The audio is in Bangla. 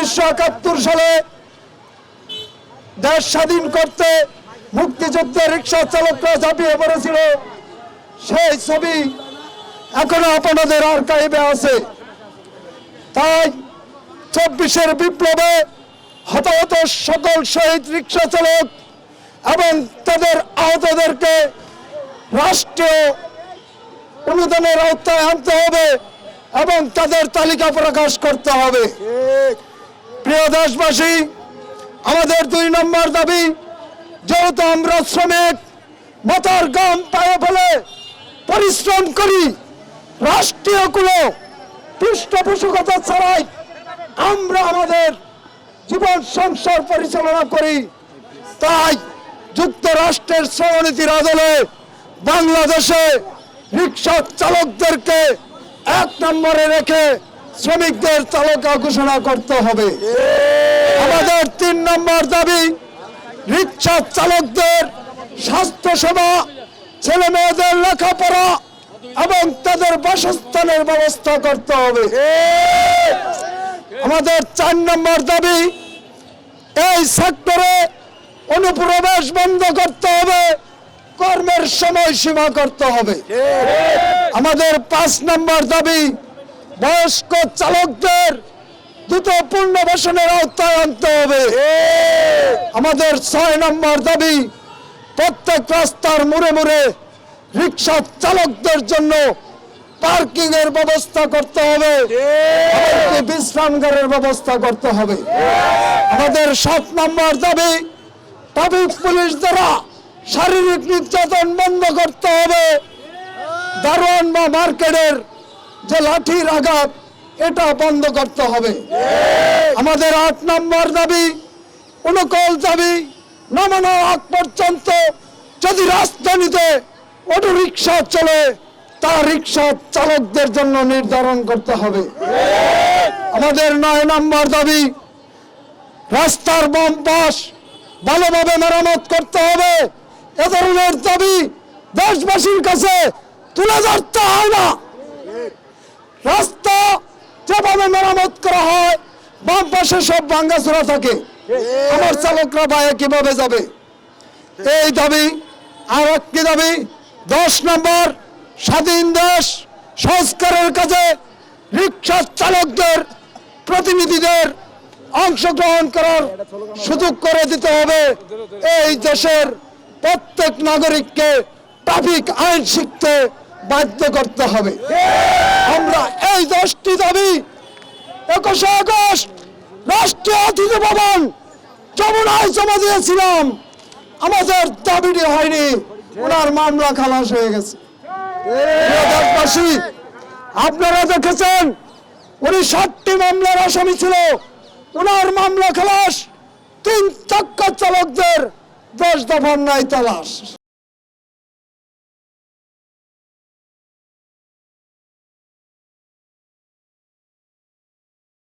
1971 সালে দেশ স্বাধীন করতে মুক্তিযুদ্ধে রিক্সা চালকরা ঝাঁপিয়ে পড়েছিল, সেই ছবি এখনো আপনাদের আর্কাইভে আছে। তাই 24-এর বিপ্লবে হতাহত সকল শহীদ রিক্সা চালক এবং তাদের আহতদেরকে রাষ্ট্রীয় অনুদানের আওতায় আনতে হবে এবং তাদের তালিকা প্রকাশ করতে হবে। প্রিয় দেশবাসী, আমাদের 2 নম্বর দাবি, যেহেতু আমরা শ্রমিক, মাথার ঘাম পায়ে ফেলে পরিশ্রম করি, রাষ্ট্রীয় কোনো পৃষ্ঠপোষকতা ছাড়াই আমরা আমাদের জীবন সংসার পরিচালনা করি। তাই যুক্তরাষ্ট্রের শ্রমনীতির আদলে বাংলাদেশে রিক্সা চালকদেরকে 1 নম্বরে রেখে শ্রমিকদের তালিকা ঘোষণা করতে হবে। আমাদের 3 নম্বর দাবি, রিক্সা চালকদের স্বাস্থ্যসেবা, ছেলে মেয়েদের লেখাপড়া এবং তাদের বাসস্থানের ব্যবস্থা করতে হবে। আমাদের 4 নম্বর দাবি, এই সেক্টরে অনুপ্রবেশ বন্ধ করতে হবে, কর্মের সময়সীমা করতে হবে। আমাদের 5 নম্বর দাবি, বয়স্ক চালকদের দ্রুত পুনর্বাসনের আওতায় আনতে হবে। আমাদের 6 নম্বর দাবি, প্রত্যেক রাস্তার মোড়ে মোড়ে রিক্সা চালকদের জন্য পার্কিং এর ব্যবস্থা করতে হবে, বিশ্রামাগারের ব্যবস্থা করতে হবে। আমাদের 7 নম্বর দাবি, ট্রাফিক পুলিশ দ্বারা শারীরিক নির্যাতন বন্ধ করতে হবে। দারোয়ান বা মার্কেটের যে লাঠির আঘাত, এটা বন্ধ করতে হবে। আমাদের 8 নম্বর দাবি, অনুকূল দাবি নামানোর আগ পর্যন্ত যদি রাজধানীতে অটো রিক্সা চলে, তা রিক্সা চালকদের জন্য নির্ধারণ করতে হবে। আমাদের 9 নম্বর দাবি, রাস্তার বাম পাশ ভালোভাবে মেরামত করতে হবে। এ ধরনের দাবি দেশবাসীর কাছে তুলে ধরতে হয় না। রাস্তা যেভাবে মেরামত করা হয়, বাম পাশে সব ভাঙ্গাচোরা থাকে, আমার চালকরা বাইরে কিভাবে যাবে? এই দাবি। আর একটি দাবি, 10 নম্বর, স্বাধীন দেশ সংস্কারের কাজে রিক্সা চালকদের প্রতিনিধিদের অংশগ্রহণ করার সুযোগ করে দিতে হবে। এই দেশের প্রত্যেক নাগরিককে ট্রাফিক আইন শিখতে বাধ্য করতে হবে। আমরা এই 10টি দাবি 21শে আগস্ট রাষ্ট্রীয় অতিথি ভবন যমুনায় জমা দিয়েছিলাম। আমাদের দাবিটি হয়নি, ওনার মামলা খালাস হয়ে গেছে। দেশবাসী, আপনারা দেখেছেন উনি 60টি মামলার আসামি ছিল, ওনার মামলা খালাস। 3 চাক্কা চালকদের 10 দফার নাই তালাশ।